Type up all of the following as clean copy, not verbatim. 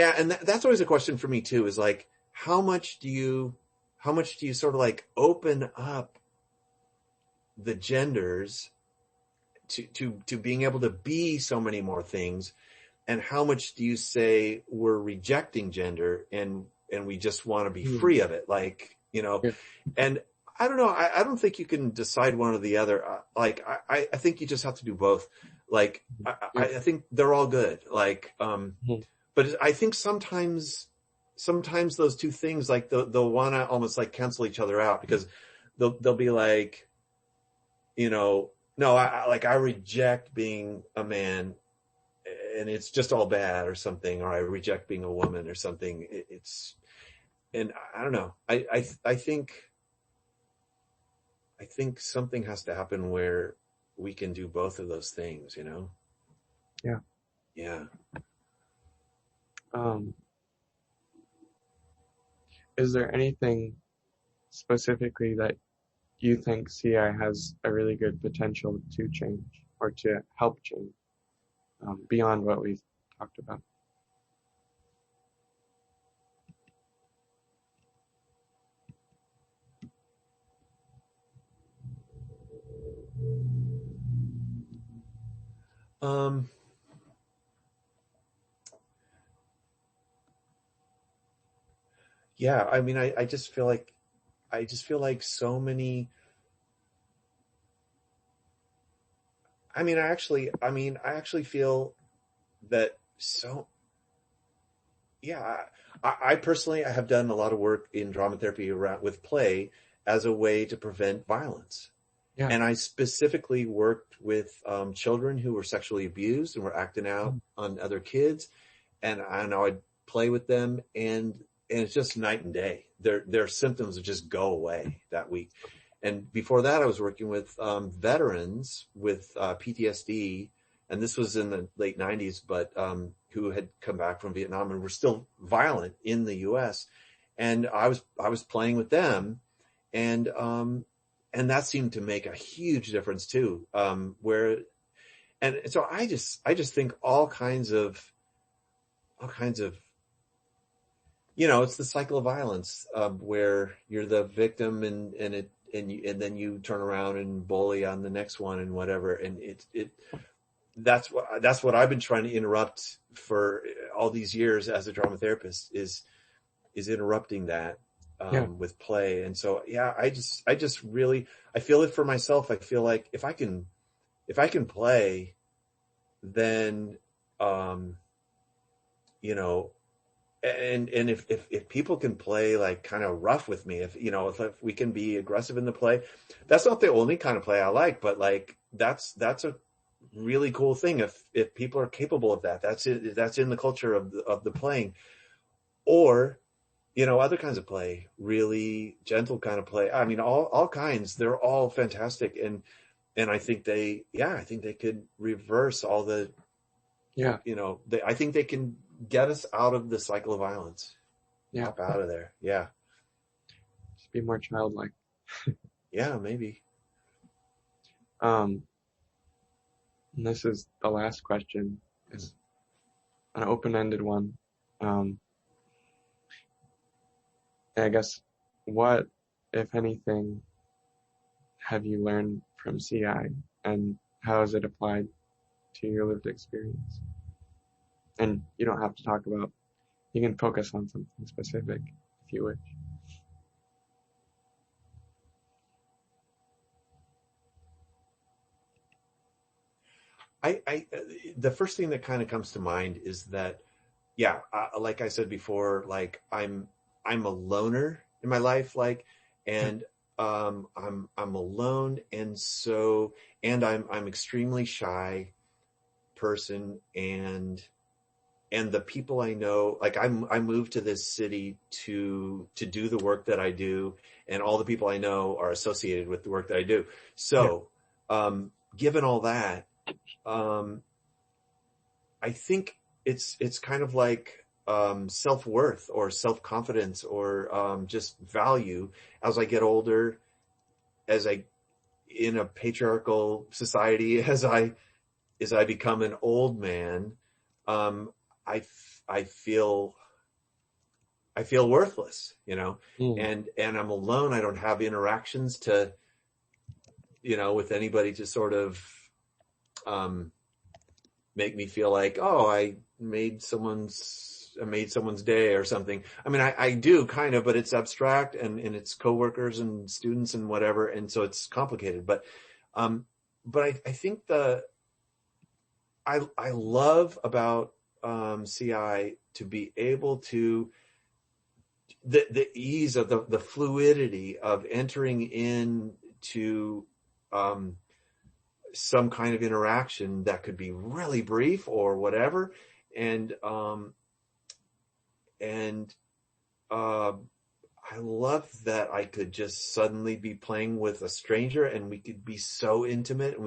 Yeah. And that's always a question for me too, is like, how much do you sort of like open up the genders to being able to be so many more things? And how much do you say we're rejecting gender and we just want to be Mm. free of it? Like, Yeah. and I don't know. I don't think you can decide one or the other. I think you just have to do both. Like, Yeah. I think they're all good. Like, Mhm. but I think sometimes those two things, like they'll want to almost like cancel each other out, because they'll be like, no, I reject being a man and it's just all bad or something, or I reject being a woman or something. And I don't know. I think something has to happen where we can do both of those things, Yeah. Yeah. Um, is there anything specifically that you think CI has a really good potential to change or to help change beyond what we've talked about? Um, yeah, I mean, I just feel like so many, I actually feel that so, yeah, I personally, I have done a lot of work in drama therapy around with play as a way to prevent violence. Yeah. And I specifically worked with children who were sexually abused and were acting out Mm. on other kids. And I would play with them, and it's just night and day. Their symptoms would just go away that week. And before that, I was working with veterans with PTSD, and this was in the late 90s, but who had come back from Vietnam and were still violent in the U.S. And I was playing with them, and that seemed to make a huge difference too. And so I just think all kinds of it's the cycle of violence, where you're the victim, and then you turn around and bully on the next one and whatever. And that's what I've been trying to interrupt for all these years as a drama therapist, is interrupting that, Yeah. with play. And so, yeah, I just really, I feel it for myself. I feel like if I can play, then, you know, and if people can play like kind of rough with me, if we can be aggressive in the play, that's not the only kind of play I like, but like that's a really cool thing. If people are capable of that, that's it. That's in the culture of the playing, or other kinds of play, really gentle kind of play. I mean, all kinds. They're all fantastic, and I think I think they could reverse all the, Yeah. I think they can get us out of the cycle of violence. Yeah. Pop out of there. Yeah. Just be more childlike. Yeah, maybe. And this is the last question. It's an open-ended one. And I guess, what, if anything, have you learned from CI, and how has it applied to your lived experience? And you don't have to talk about, you can focus on something specific if you wish. The first thing that kind of comes to mind is that, yeah, like I said before, like I'm a loner in my life, like, and I'm alone, and so, and I'm extremely shy person, and the people I know, like I moved to this city to do the work that I do, and all the people I know are associated with the work that I do. So, given all that, I think it's kind of like self-worth or self-confidence or just value as I get older, as I in a patriarchal society, as I become an old man. I feel worthless, Mm. and I'm alone. I don't have interactions to, with anybody to sort of, make me feel like, oh, I made someone's day or something. I mean, I do kind of, but it's abstract, and it's coworkers and students and whatever. And so it's complicated, um, but I think I love about, CI to be able to, the ease of the fluidity of entering into, some kind of interaction that could be really brief or whatever. And, and, uh, I love that I could just suddenly be playing with a stranger, and we could be so intimate, and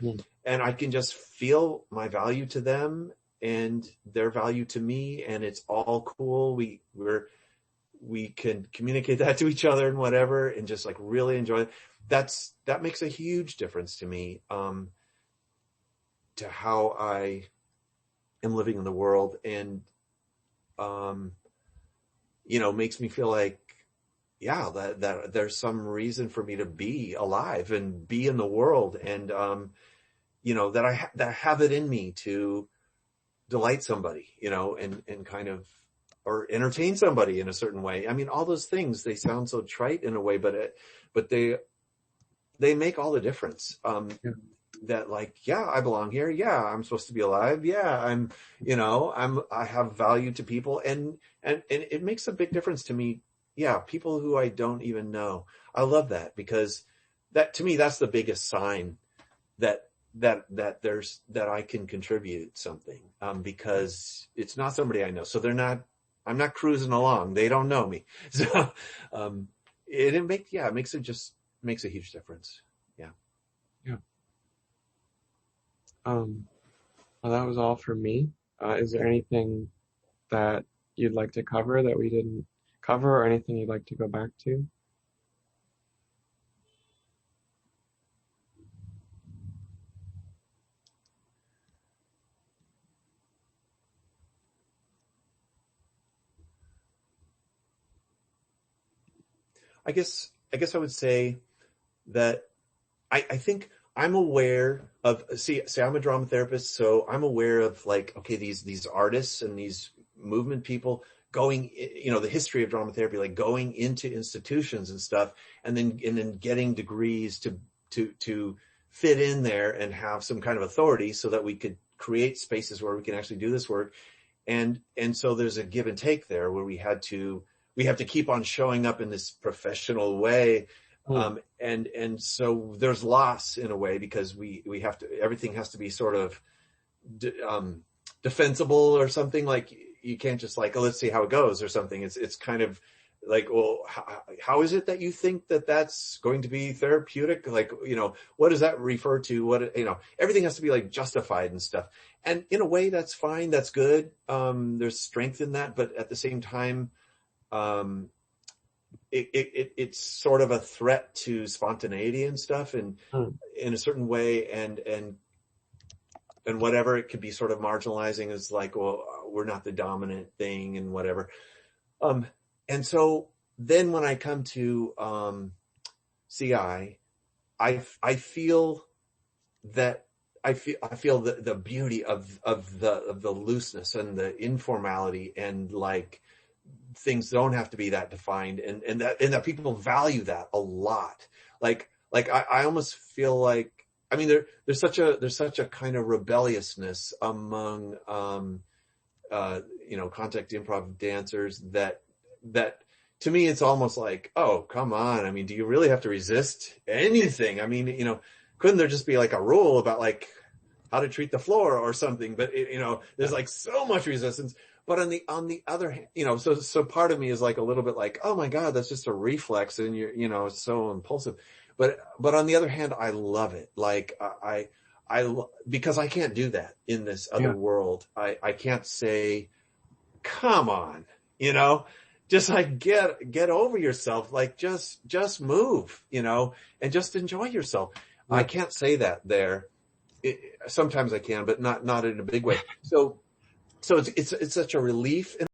Mm. and I can just feel my value to them and their value to me. And it's all cool. We can communicate that to each other and whatever, and just like really enjoy it. That makes a huge difference to me, to how I am living in the world. And, makes me feel like, yeah, that there's some reason for me to be alive and be in the world. And, that I have it in me to delight somebody, and kind of, or entertain somebody in a certain way. I mean, all those things, they sound so trite in a way, but they make all the difference. Yeah. That like, yeah, I belong here. Yeah, I'm supposed to be alive. Yeah, I have value to people, and it makes a big difference to me. Yeah, people who I don't even know. I love that, because that, to me, that's the biggest sign that I can contribute something, because it's not somebody I know. So I'm not cruising along. They don't know me. So, it makes a huge difference. Yeah. Yeah. Well, that was all for me. Is there anything that you'd like to cover that we didn't cover, or anything you'd like to go back to? I guess I would say that I think I'm aware of, say I'm a drama therapist, so I'm aware of, like, okay, these artists and these movement people going, the history of drama therapy, like going into institutions and stuff, and then getting degrees to fit in there and have some kind of authority, so that we could create spaces where we can actually do this work. And so there's a give and take there, where we have to keep on showing up in this professional way. Mm. And so there's loss in a way, because we have to, everything has to be sort of, defensible or something. Like, you can't just like, oh, let's see how it goes or something. It's kind of like, well, how is it that you think that that's going to be therapeutic? Like, what does that refer to? Everything has to be like justified and stuff. And in a way, that's fine. That's good. There's strength in that, but at the same time, it's sort of a threat to spontaneity and stuff, and in a certain way, and whatever, it could be sort of marginalizing, as like, well, we're not the dominant thing and whatever. And so then when I come to, CI, I feel that I feel the beauty of the looseness and the informality, and like, things don't have to be that defined, and that people value that a lot. Like I almost feel like, I mean, there's such a kind of rebelliousness among, contact improv dancers, that to me, it's almost like, oh, come on. I mean, do you really have to resist anything? I mean, couldn't there just be like a rule about like how to treat the floor or something? But there's like so much resistance. But on the other hand, so part of me is like a little bit like, oh my God, that's just a reflex, and you're, it's so impulsive. But on the other hand, I love it. Like, because I can't do that in this other world. I can't say, come on, just like get over yourself. Like, just move, and just enjoy yourself. I can't say that there. Sometimes I can, but not in a big way. So So it's such a relief in